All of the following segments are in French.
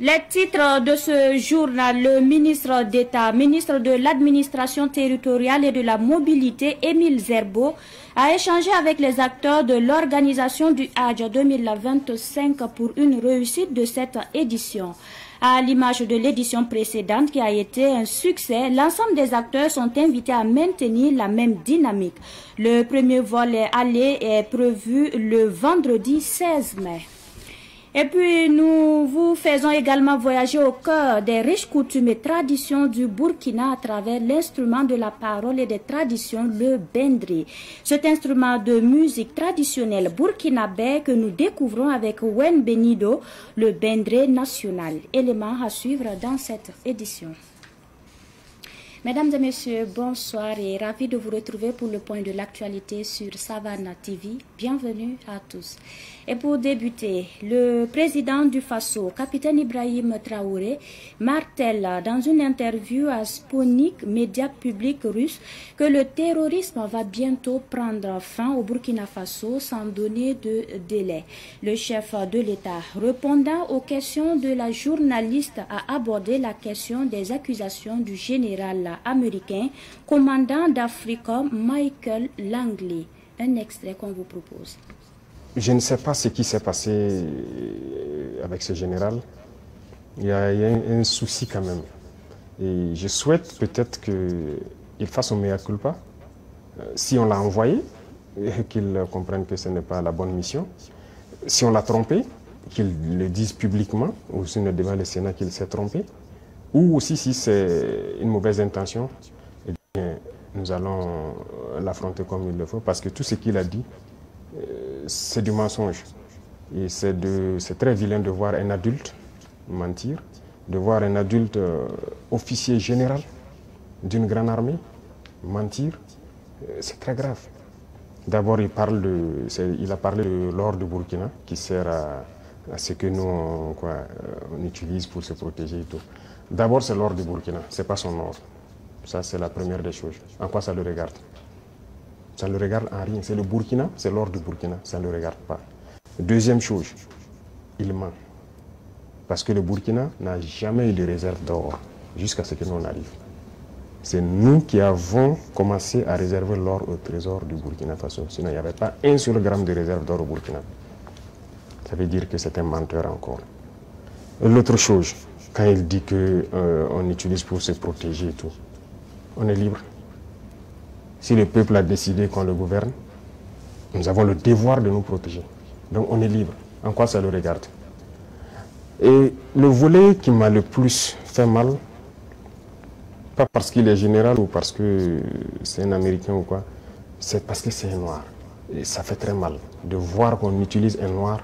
Les titres de ce journal, le ministre d'État, ministre de l'administration territoriale et de la mobilité, Émile Zerbo, a échangé avec les acteurs de l'organisation du Hajj 2025 pour une réussite de cette édition. À l'image de l'édition précédente qui a été un succès, l'ensemble des acteurs sont invités à maintenir la même dynamique. Le premier vol aller est prévu le vendredi 16 mai. Et puis, nous vous faisons également voyager au cœur des riches coutumes et traditions du Burkina à travers l'instrument de la parole et des traditions, le bendré. Cet instrument de musique traditionnelle burkinabé que nous découvrons avec Wen Benido, le bendré national. Élément à suivre dans cette édition. Mesdames et messieurs, bonsoir et ravi de vous retrouver pour le point de l'actualité sur Savannah TV. Bienvenue à tous. Et pour débuter, le président du Faso, capitaine Ibrahim Traoré, martèle dans une interview à Sputnik, média public russe, que le terrorisme va bientôt prendre fin au Burkina Faso sans donner de délai. Le chef de l'État, répondant aux questions de la journaliste, a abordé la question des accusations du général américain, commandant d'Africom Michael Langley. Un extrait qu'on vous propose. Je ne sais pas ce qui s'est passé avec ce général. Il y a un souci quand même. Et je souhaite peut-être qu'il fasse son mea culpa. Si on l'a envoyé, qu'il comprenne que ce n'est pas la bonne mission. Si on l'a trompé, qu'il le dise publiquement, ou si ne devant le Sénat qu'il s'est trompé. Ou aussi si c'est une mauvaise intention, eh bien, nous allons l'affronter comme il le faut. Parce que tout ce qu'il a dit, c'est du mensonge. Et c'est très vilain de voir un adulte mentir, de voir un adulte officier général d'une grande armée mentir. C'est très grave. D'abord, il a parlé de l'or du Burkina qui sert à ce que nous on utilise pour se protéger et tout. D'abord, c'est l'or du Burkina, ce n'est pas son or. Ça, c'est la première des choses. En quoi ça le regarde? Ça ne le regarde en rien. C'est le Burkina, c'est l'or du Burkina, ça ne le regarde pas. Deuxième chose, il ment. Parce que le Burkina n'a jamais eu de réserve d'or jusqu'à ce que nous en arrive. C'est nous qui avons commencé à réserver l'or au trésor du Burkina Faso. Sinon, il n'y avait pas un seul gramme de réserve d'or au Burkina. Ça veut dire que c'est un menteur encore. L'autre chose, quand il dit qu'on utilise pour se protéger et tout, on est libre. Si le peuple a décidé qu'on le gouverne, nous avons le devoir de nous protéger. Donc on est libre. En quoi ça le regarde? Et le volet qui m'a le plus fait mal, pas parce qu'il est général ou parce que c'est un Américain ou quoi, c'est parce que c'est un noir. Et ça fait très mal de voir qu'on utilise un noir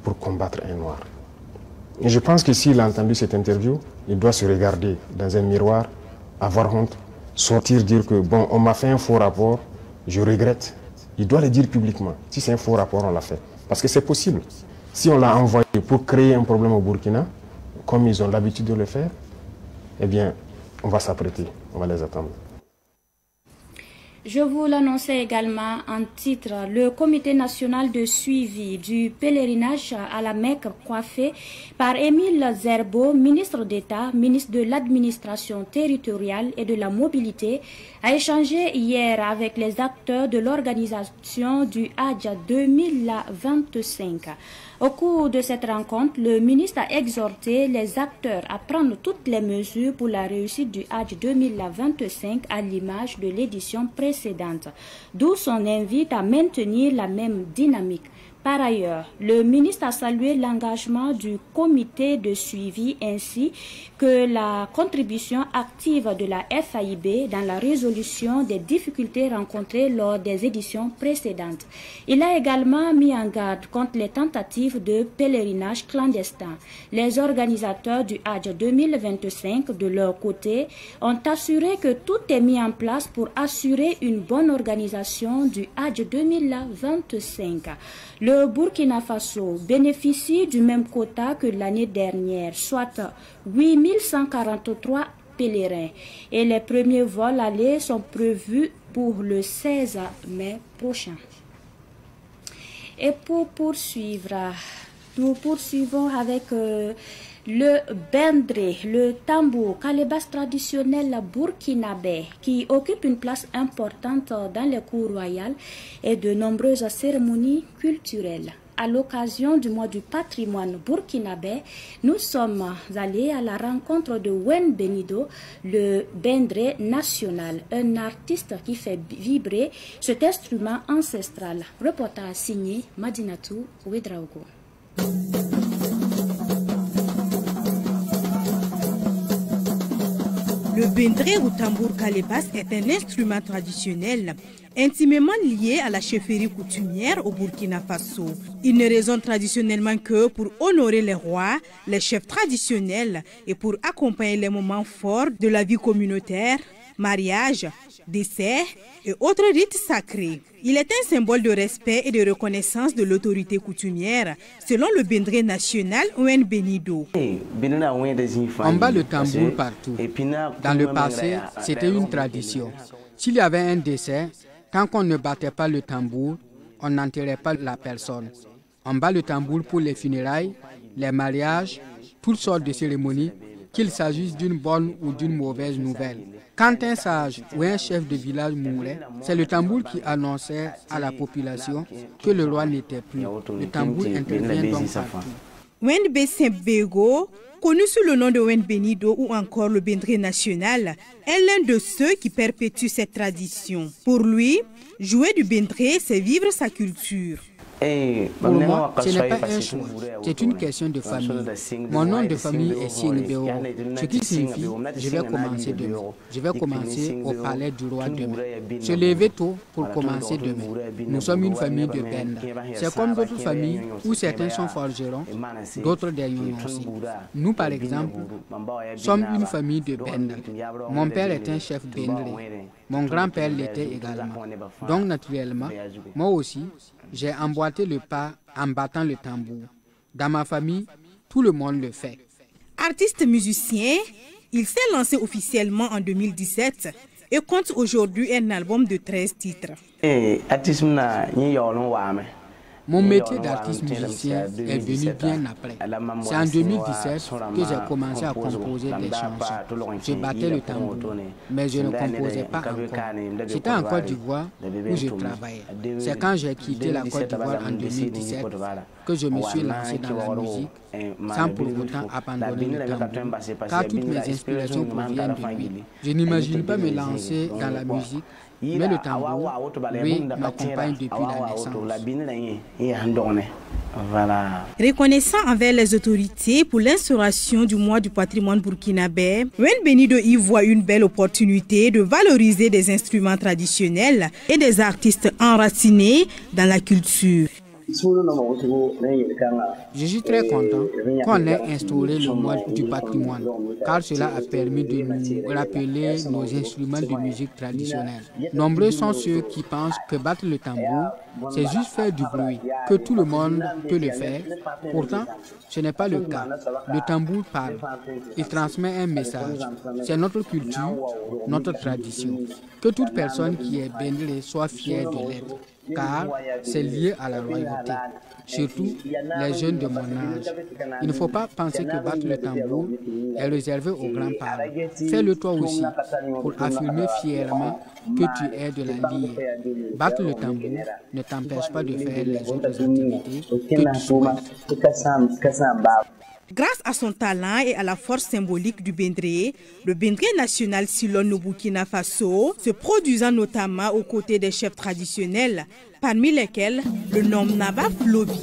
pour combattre un noir. Et je pense que s'il a entendu cette interview, il doit se regarder dans un miroir, avoir honte, sortir, dire que bon, on m'a fait un faux rapport, je regrette. Il doit le dire publiquement. Si c'est un faux rapport, on l'a fait. Parce que c'est possible. Si on l'a envoyé pour créer un problème au Burkina, comme ils ont l'habitude de le faire, eh bien, on va s'apprêter, on va les attendre. Je vous l'annonçais également en titre, le comité national de suivi du pèlerinage à la Mecque coiffé par Émile Zerbo, ministre d'État, ministre de l'administration territoriale et de la mobilité, a échangé hier avec les acteurs de l'organisation du Hajj 2025. Au cours de cette rencontre, le ministre a exhorté les acteurs à prendre toutes les mesures pour la réussite du Hajj 2025 à l'image de l'édition précédente, d'où son invite à maintenir la même dynamique. Par ailleurs, le ministre a salué l'engagement du comité de suivi ainsi que la contribution active de la FAIB dans la résolution des difficultés rencontrées lors des éditions précédentes. Il a également mis en garde contre les tentatives de pèlerinage clandestin. Les organisateurs du Hajj 2025, de leur côté, ont assuré que tout est mis en place pour assurer une bonne organisation du Hajj 2025. Le Burkina Faso bénéficie du même quota que l'année dernière, soit 8143 pèlerins. Et les premiers vols allés sont prévus pour le 16 mai prochain. Et pour poursuivre, nous poursuivons avec Le bendré, le tambour, calebasse traditionnel burkinabé qui occupe une place importante dans les cours royales et de nombreuses cérémonies culturelles. À l'occasion du mois du patrimoine burkinabé, nous sommes allés à la rencontre de Wen Benido, le bendré national, un artiste qui fait vibrer cet instrument ancestral. Reportage signé Madinatou Ouedraogo. Le bendré ou tambour calebasse est un instrument traditionnel intimement lié à la chefferie coutumière au Burkina Faso. Il ne résonne traditionnellement que pour honorer les rois, les chefs traditionnels et pour accompagner les moments forts de la vie communautaire, mariage, décès et autres rites sacrés. Il est un symbole de respect et de reconnaissance de l'autorité coutumière, selon le bendré national Wen Benido. On bat le tambour partout. Dans le passé, c'était une tradition. S'il y avait un décès, tant qu'on ne battait pas le tambour, on n'enterrait pas la personne. On bat le tambour pour les funérailles, les mariages, toutes sortes de cérémonies, qu'il s'agisse d'une bonne ou d'une mauvaise nouvelle. Quand un sage ou un chef de village mourait, c'est le tambour qui annonçait à la population que le roi n'était plus. Le tambour intervient donc partout. Wen Bego, connu sous le nom de Wen Benido ou encore le bendré national, est l'un de ceux qui perpétuent cette tradition. Pour lui, jouer du bendré, c'est vivre sa culture. Pour moi, ce n'est pas un choix, c'est une question de famille. Mon nom de famille est Sienbeo, ce qui signifie je vais commencer demain. Je vais commencer au palais du roi demain. Se lever tôt pour commencer demain. Nous sommes une famille de Benda. C'est comme d'autres familles où certains sont forgerons, d'autres des Nyons aussi. Nous, par exemple, sommes une famille de Benda. Mon père est un chef bendré. Mon grand-père l'était également. Donc, naturellement, moi aussi, j'ai emboîté le pas en battant le tambour. Dans ma famille, tout le monde le fait. Artiste musicien, il s'est lancé officiellement en 2017 et compte aujourd'hui un album de 13 titres. Mon métier d'artiste musicien est venu bien après. C'est en 2017 que j'ai commencé à composer des chansons. Je battais le tambour, mais je ne composais pas encore. C'était en Côte d'Ivoire où je travaillais. C'est quand j'ai quitté la Côte d'Ivoire en 2017 que je me suis lancé dans la musique sans pour autant abandonner le tambour, car toutes mes inspirations proviennent de lui. Je n'imagine pas me lancer dans la musique, mais le tambour, oui, m'accompagne depuis la naissance. Voilà. Reconnaissant envers les autorités pour l'instauration du mois du patrimoine burkinabé, Wen Benido y voit une belle opportunité de valoriser des instruments traditionnels et des artistes enracinés dans la culture. Je suis très content qu'on ait instauré le mois du patrimoine, car cela a permis de nous rappeler nos instruments de musique traditionnelle. Nombreux sont ceux qui pensent que battre le tambour, c'est juste faire du bruit, que tout le monde peut le faire. Pourtant, ce n'est pas le cas. Le tambour parle, il transmet un message. C'est notre culture, notre tradition. Que toute personne qui est bendré soit fière de l'être, car c'est lié à la royauté, surtout les jeunes de mon âge. Il ne faut pas penser que battre le tambour est réservé aux grands-parents. Fais-le toi aussi pour affirmer fièrement que tu es de la ligne. Battre le tambour ne t'empêche pas de faire les autres activités que tu souhaites. Grâce à son talent et à la force symbolique du bendré, le bendré national sillonne au Burkina Faso, se produisant notamment aux côtés des chefs traditionnels, parmi lesquels le nom Naba Flobi.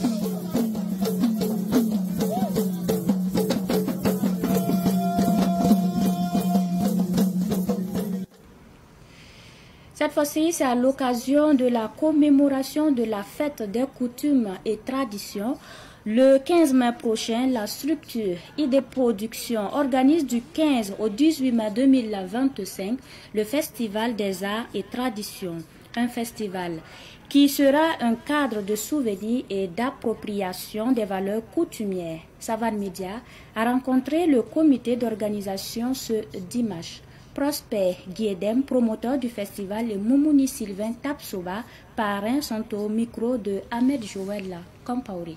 Cette fois-ci, c'est à l'occasion de la commémoration de la fête des coutumes et traditions. Le 15 mai prochain, la structure ID Production organise du 15 au 18 mai 2025 le Festival des Arts et Traditions. Un festival qui sera un cadre de souvenirs et d'appropriation des valeurs coutumières. Savan Media a rencontré le comité d'organisation ce dimanche. Prosper Guédem, promoteur du festival, et Moumouni Sylvain Tapsoba, parrain, sont au micro de Ahmed Joël Kampaouri.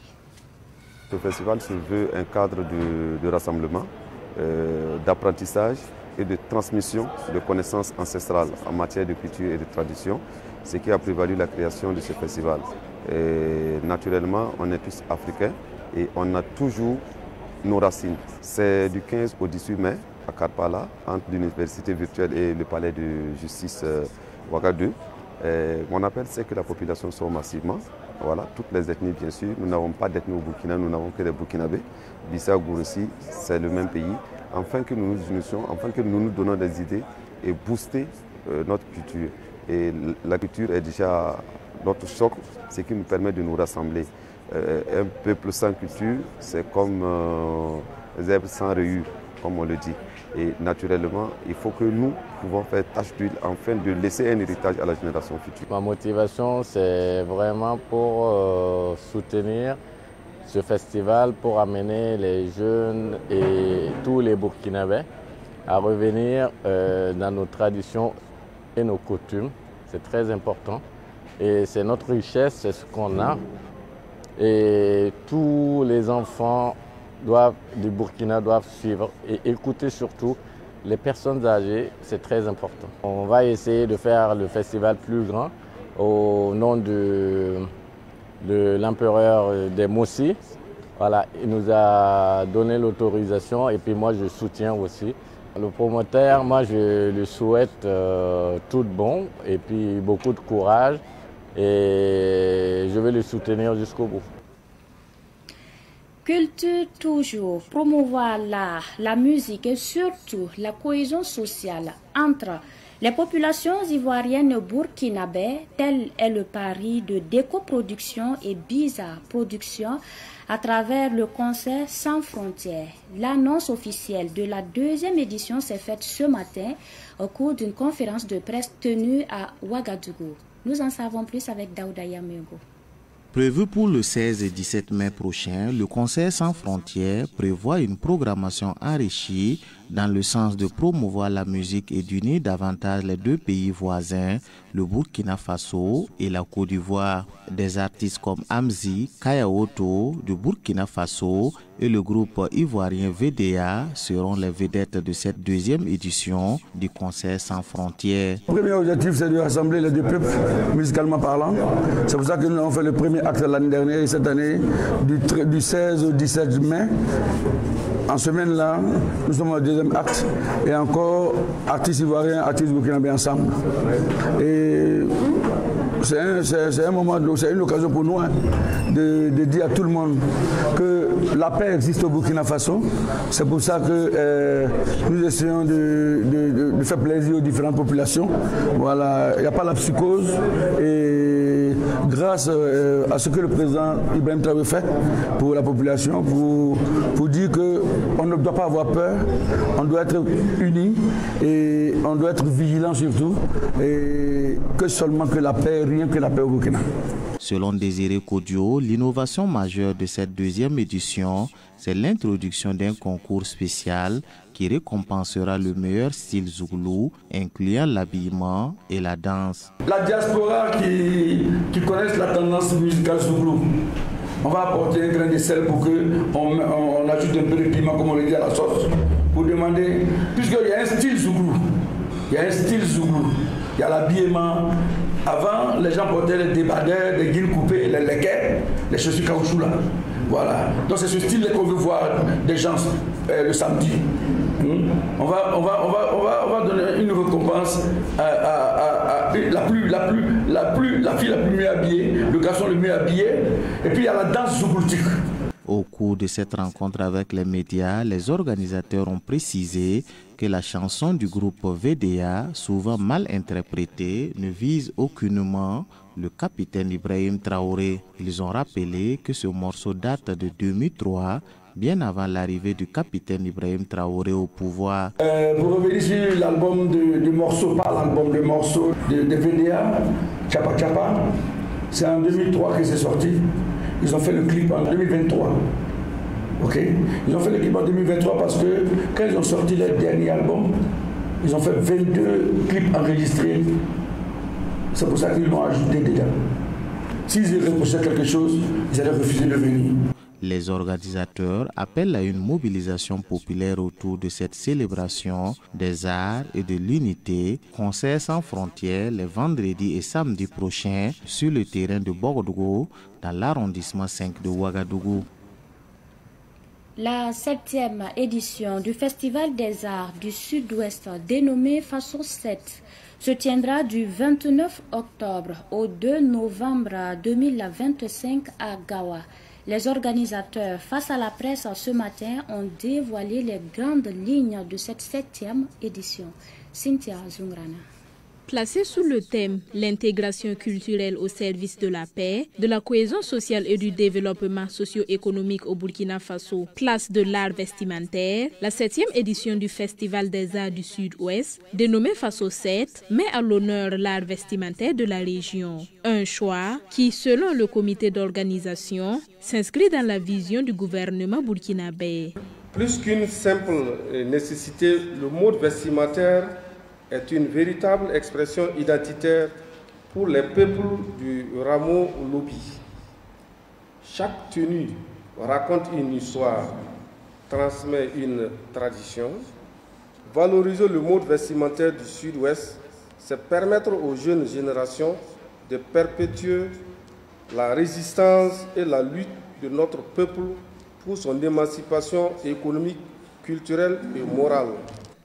Ce festival se veut un cadre de rassemblement, d'apprentissage et de transmission de connaissances ancestrales en matière de culture et de tradition, ce qui a prévalu la création de ce festival. Et naturellement, on est tous africains et on a toujours nos racines. C'est du 15 au 18 mai à Karpala, entre l'université virtuelle et le palais de justice Ouagadougou. Mon appel, c'est que la population sort massivement. Voilà, toutes les ethnies, bien sûr. Nous n'avons pas d'ethnie au Burkina, nous n'avons que des Burkinabés. Bissau, Gouroussi, c'est le même pays. Afin que nous nous unissions, afin que nous nous donnons des idées et booster notre culture. Et la culture est déjà notre socle, ce qui nous permet de nous rassembler. Un peuple sans culture, c'est comme des herbes sans rayures, comme on le dit. Et naturellement, il faut que nous pouvons faire tâche d'huile afin de laisser un héritage à la génération future. Ma motivation, c'est vraiment pour soutenir ce festival, pour amener les jeunes et tous les Burkinabés à revenir dans nos traditions et nos coutumes. C'est très important. Et c'est notre richesse, c'est ce qu'on a. Et tous les enfants du Burkina doivent suivre et écouter surtout les personnes âgées, c'est très important. On va essayer de faire le festival plus grand au nom de l'empereur des Mossi. Voilà, il nous a donné l'autorisation et puis moi je soutiens aussi. Le promoteur, moi je lui souhaite tout de bon et puis beaucoup de courage et je vais le soutenir jusqu'au bout. Culture toujours, promouvoir l'art, la musique et surtout la cohésion sociale entre les populations ivoiriennes burkinabées, tel est le pari de Déco Production et Biza Production à travers le concert Sans Frontières. L'annonce officielle de la deuxième édition s'est faite ce matin au cours d'une conférence de presse tenue à Ouagadougou. Nous en savons plus avec Daouda Yamengo. Prévu pour le 16 et 17 mai prochain, le concert Sans Frontières prévoit une programmation enrichie dans le sens de promouvoir la musique et d'unir davantage les deux pays voisins, le Burkina Faso et la Côte d'Ivoire. Des artistes comme Amzi, Kayaoto du Burkina Faso et le groupe ivoirien VDA seront les vedettes de cette deuxième édition du concert Sans Frontières. Le premier objectif, c'est de rassembler les deux peuples, musicalement parlant. C'est pour ça que nous avons fait le premier acte l'année dernière et cette année, du 16 au 17 mai. En semaine-là, nous sommes au deuxième acte et encore artistes ivoiriens, artistes burkinabés ensemble. Et c'est un moment, c'est une occasion pour nous de dire à tout le monde que la paix existe au Burkina Faso. C'est pour ça que nous essayons de faire plaisir aux différentes populations. Voilà, il n'y a pas la psychose et grâce à ce que le président Ibrahim Traoré fait pour la population, pour dire qu'on ne doit pas avoir peur, on doit être unis et on doit être vigilant surtout et que seulement que la paix, rien que la paix au Burkina. Selon Désiré Kodio, l'innovation majeure de cette deuxième édition, c'est l'introduction d'un concours spécial qui récompensera le meilleur style Zouglou, incluant l'habillement et la danse. La diaspora qui connaisse la tendance musicale Zouglou, on va apporter un grain de sel pour qu'on ajoute un peu de piment, comme on le dit, à la sauce, pour demander, puisqu'il y a un style Zouglou, il y a l'habillement. Avant, les gens portaient les débardeurs, les guilles coupées, les lequets, les chaussures caoutchouc là. Voilà. Donc c'est ce style qu'on veut voir des gens le samedi. On va donner une récompense à la fille la plus mieux habillée, le garçon le mieux habillé, et puis il y a la danse zougloutique. Au cours de cette rencontre avec les médias, les organisateurs ont précisé que la chanson du groupe VDA, souvent mal interprétée, ne vise aucunement le capitaine Ibrahim Traoré. Ils ont rappelé que ce morceau date de 2003, bien avant l'arrivée du capitaine Ibrahim Traoré au pouvoir. Pour revenir sur l'album de morceaux, pas l'album de morceaux de VDA, Chapa Chapa, c'est en 2003 que c'est sorti. Ils ont fait le clip en 2023. Okay. Ils ont fait le clip en 2023 parce que quand ils ont sorti leur dernier album, ils ont fait 22 clips enregistrés. C'est pour ça qu'ils l'ont ajouté dedans. S'ils reprochaient quelque chose, ils allaient refuser de venir. Les organisateurs appellent à une mobilisation populaire autour de cette célébration des arts et de l'unité. Concert sans frontières les vendredis et samedis prochains sur le terrain de Bordougou dans l'arrondissement 5 de Ouagadougou. La 7e édition du Festival des Arts du Sud-Ouest, dénommée Faso 7, se tiendra du 29 octobre au 2 novembre 2025 à Gawa. Les organisateurs, face à la presse ce matin, ont dévoilé les grandes lignes de cette 7e édition. Cynthia Zungrana. Placé sous le thème « L'intégration culturelle au service de la paix, de la cohésion sociale et du développement socio-économique au Burkina Faso, place de l'art vestimentaire », la 7e édition du Festival des Arts du Sud-Ouest, dénommée Faso 7, met à l'honneur l'art vestimentaire de la région. Un choix qui, selon le comité d'organisation, s'inscrit dans la vision du gouvernement burkinabé. Plus qu'une simple nécessité, le mode vestimentaire est une véritable expression identitaire pour les peuples du rameau Lobi. Chaque tenue raconte une histoire, transmet une tradition. Valoriser le mode vestimentaire du Sud-Ouest, c'est permettre aux jeunes générations de perpétuer la résistance et la lutte de notre peuple pour son émancipation économique, culturelle et morale.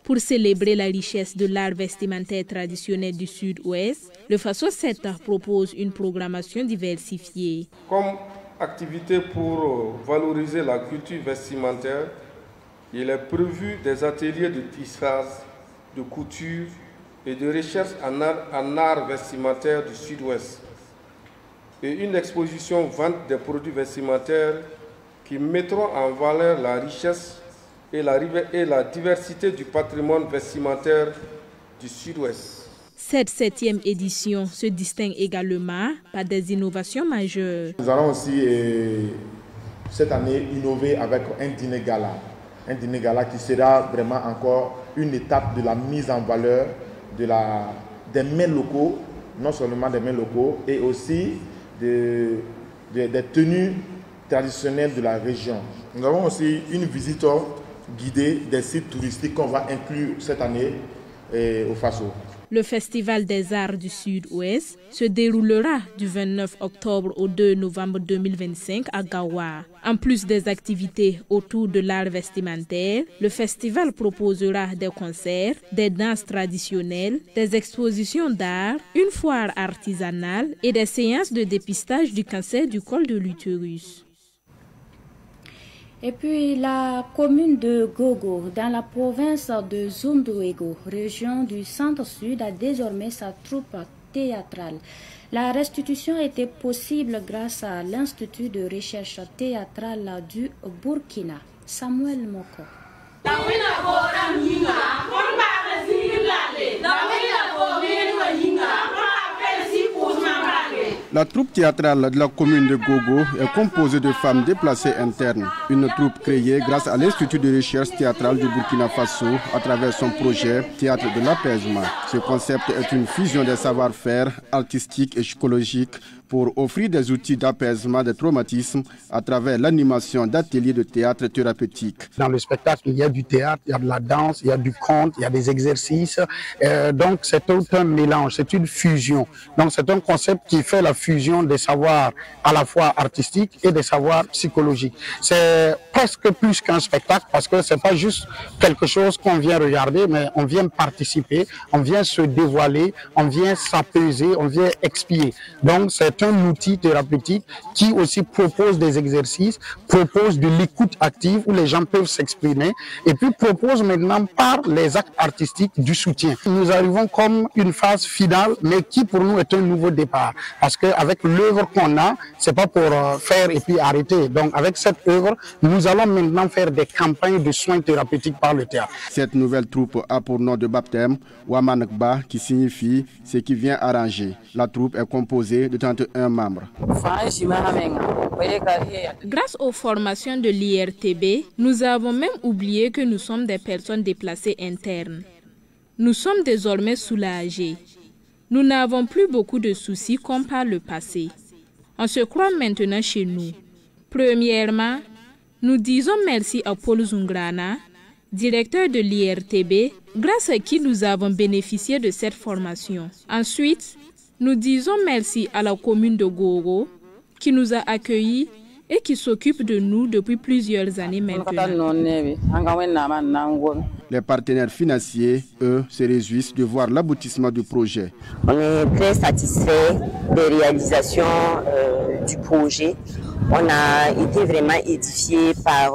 Pour célébrer la richesse de l'art vestimentaire traditionnel du Sud-Ouest, le Faso 7 propose une programmation diversifiée. Comme activité pour valoriser la culture vestimentaire, il est prévu des ateliers de tissage, de couture et de recherche en art vestimentaire du Sud-Ouest et une exposition vente des produits vestimentaires qui mettront en valeur la richesse et la diversité du patrimoine vestimentaire du Sud-Ouest. Cette 7e édition se distingue également par des innovations majeures. Nous allons aussi cette année innover avec un dîner gala qui sera vraiment encore une étape de la mise en valeur des mets locaux, non seulement des mets locaux, et aussi des tenues traditionnelles de la région. Nous avons aussi une visite guidée des sites touristiques qu'on va inclure cette année au Faso. Le Festival des Arts du Sud-Ouest se déroulera du 29 octobre au 2 novembre 2025 à Gawa. En plus des activités autour de l'art vestimentaire, le festival proposera des concerts, des danses traditionnelles, des expositions d'art, une foire artisanale et des séances de dépistage du cancer du col de l'utérus. Et puis la commune de Gogo, dans la province de Zunduego, région du centre-sud, a désormais sa troupe théâtrale. La restitution était possible grâce à l'Institut de recherche théâtrale du Burkina. Samuel Moko. La troupe théâtrale de la commune de Gogo est composée de femmes déplacées internes. Une troupe créée grâce à l'Institut de recherche théâtrale du Burkina Faso à travers son projet Théâtre de l'apaisement. Ce concept est une fusion des savoir-faire artistiques et psychologiques pour offrir des outils d'apaisement des traumatismes à travers l'animation d'ateliers de théâtre thérapeutique. Dans le spectacle, il y a du théâtre, il y a de la danse, il y a du conte, il y a des exercices. Donc c'est tout un mélange, c'est une fusion. Donc c'est un concept qui fait la fusion des savoirs à la fois artistiques et des savoirs psychologiques. C'est presque plus qu'un spectacle parce que c'est pas juste quelque chose qu'on vient regarder, mais on vient participer, on vient se dévoiler, on vient s'apaiser, on vient expier. Donc c'est un outil thérapeutique qui aussi propose des exercices, propose de l'écoute active où les gens peuvent s'exprimer et puis propose maintenant par les actes artistiques du soutien. Nous arrivons comme une phase finale mais qui pour nous est un nouveau départ parce qu'avec l'œuvre qu'on a, c'est pas pour faire et puis arrêter. Donc avec cette œuvre, nous allons maintenant faire des campagnes de soins thérapeutiques par le théâtre. Cette nouvelle troupe a pour nom de baptême Wamanakba qui signifie ce qui vient arranger. La troupe est composée de 31 membres. Grâce aux formations de l'IRTB, nous avons même oublié que nous sommes des personnes déplacées internes. Nous sommes désormais soulagés. Nous n'avons plus beaucoup de soucis comme par le passé. On se croit maintenant chez nous. Premièrement, nous disons merci à Paul Zungrana, directeur de l'IRTB, grâce à qui nous avons bénéficié de cette formation. Ensuite, nous disons merci à la commune de Gogo qui nous a accueillis et qui s'occupe de nous depuis plusieurs années maintenant. Les partenaires financiers, eux, se réjouissent de voir l'aboutissement du projet. On est très satisfait des réalisations du projet. On a été vraiment édifié par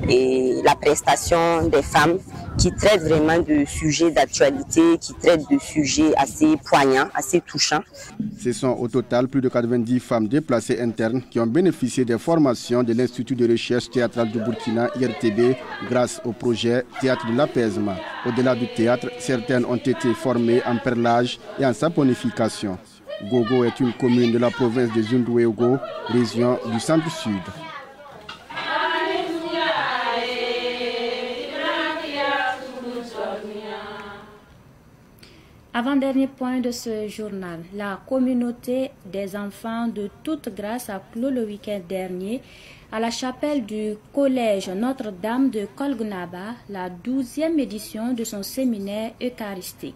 la prestation des femmes qui traitent vraiment de sujets d'actualité, qui traitent de sujets assez poignants, assez touchants. Ce sont au total plus de 90 femmes déplacées internes qui ont bénéficié des formations de l'Institut de recherche théâtrale du Burkina, IRTB, grâce au projet Théâtre de l'apaisement. Au-delà du théâtre, certaines ont été formées en perlage et en saponification. Gogo est une commune de la province de Zunduego, région du centre-sud. Avant-dernier point de ce journal, la communauté des enfants de toute grâce a clos le week-end dernier à la chapelle du collège Notre-Dame de Kolgnaba la 12e édition de son séminaire eucharistique.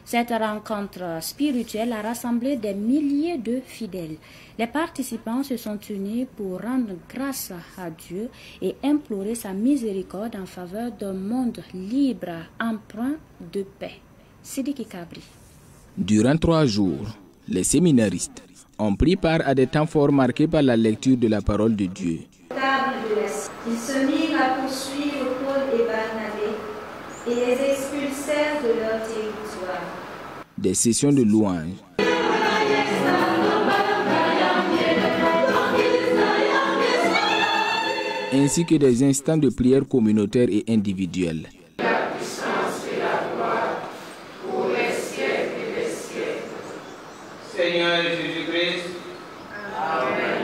Cette rencontre spirituelle a rassemblé des milliers de fidèles. Les participants se sont unis pour rendre grâce à Dieu et implorer sa miséricorde en faveur d'un monde libre, empreint de paix. Sidiki Kabri. Durant 3 jours, les séminaristes ont pris part à des temps forts marqués par la lecture de la parole de Dieu. Ils se mirent à poursuivre Paul et Barnabé et les expulsèrent de leur territoire. Des sessions de louanges, ainsi que des instants de prière communautaire et individuelle. Seigneur Jésus-Christ. Amen.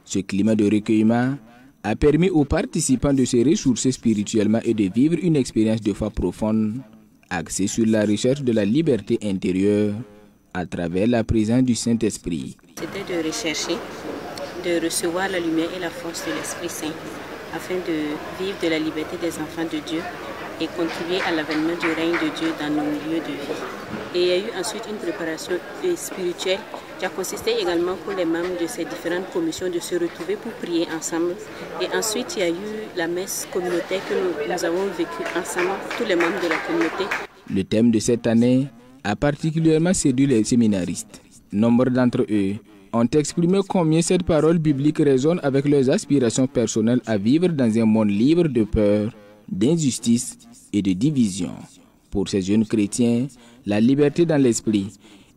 Ce climat de recueillement a permis aux participants de se ressourcer spirituellement et de vivre une expérience de foi profonde axée sur la recherche de la liberté intérieure à travers la présence du Saint-Esprit. C'était de rechercher, de recevoir la lumière et la force de l'Esprit Saint afin de vivre de la liberté des enfants de Dieu et contribuer à l'avènement du règne de Dieu dans nos lieux de vie. Et il y a eu ensuite une préparation spirituelle qui a consisté également pour les membres de ces différentes commissions de se retrouver pour prier ensemble. Et ensuite, il y a eu la messe communautaire que nous avons vécue ensemble, tous les membres de la communauté. Le thème de cette année a particulièrement séduit les séminaristes. Nombre d'entre eux ont exprimé combien cette parole biblique résonne avec leurs aspirations personnelles à vivre dans un monde libre de peur, d'injustice et de division. Pour ces jeunes chrétiens, la liberté dans l'esprit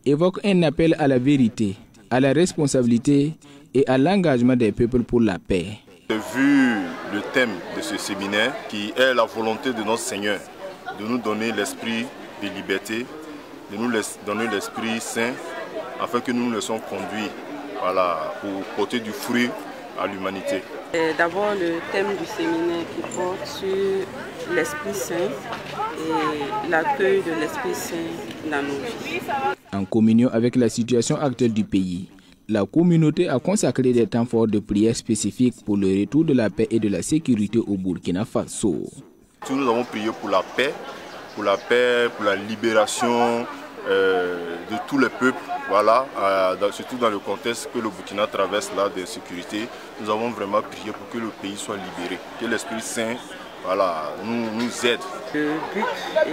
évoque un appel à la vérité, à la responsabilité et à l'engagement des peuples pour la paix. J'ai vu le thème de ce séminaire qui est la volonté de notre Seigneur de nous donner l'esprit de liberté, de nous donner l'Esprit Saint afin que nous nous laissons conduire pour porter du fruit à l'humanité. D'abord le thème du séminaire qui porte sur l'Esprit Saint et l'accueil de l'Esprit Saint dans nos vies. En communion avec la situation actuelle du pays, la communauté a consacré des temps forts de prière spécifiques pour le retour de la paix et de la sécurité au Burkina Faso. Nous avons prié pour la paix, pour la libération de tous les peuples. Surtout dans le contexte que le Burkina traverse là d'insécurité, nous avons vraiment prié pour que le pays soit libéré, que l'Esprit Saint nous aide. Le but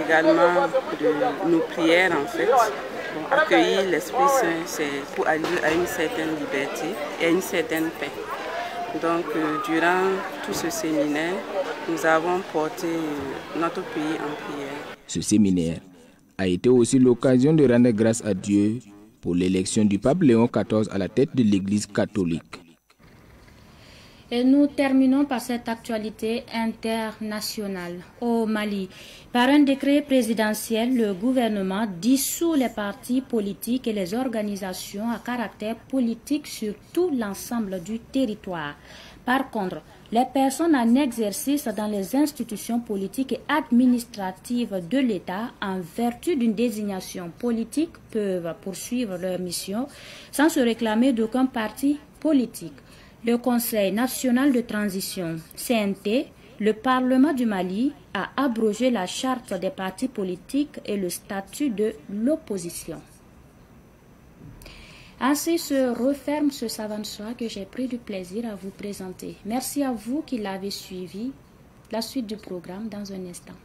également de nos prières en fait, pour accueillir l'Esprit Saint, c'est pour aller à une certaine liberté et à une certaine paix. Donc durant tout ce séminaire, nous avons porté notre pays en prière. Ce séminaire a été aussi l'occasion de rendre grâce à Dieu pour l'élection du pape Léon XIV à la tête de l'Église catholique. Et nous terminons par cette actualité internationale. Au Mali, par un décret présidentiel, le gouvernement dissout les partis politiques et les organisations à caractère politique sur tout l'ensemble du territoire. Par contre, les personnes en exercice dans les institutions politiques et administratives de l'État en vertu d'une désignation politique peuvent poursuivre leur mission sans se réclamer d'aucun parti politique. Le Conseil national de transition, CNT, le Parlement du Mali a abrogé la charte des partis politiques et le statut de l'opposition. Ainsi se referme ce Savant Soir que j'ai pris du plaisir à vous présenter. Merci à vous qui l'avez suivi. La suite du programme dans un instant.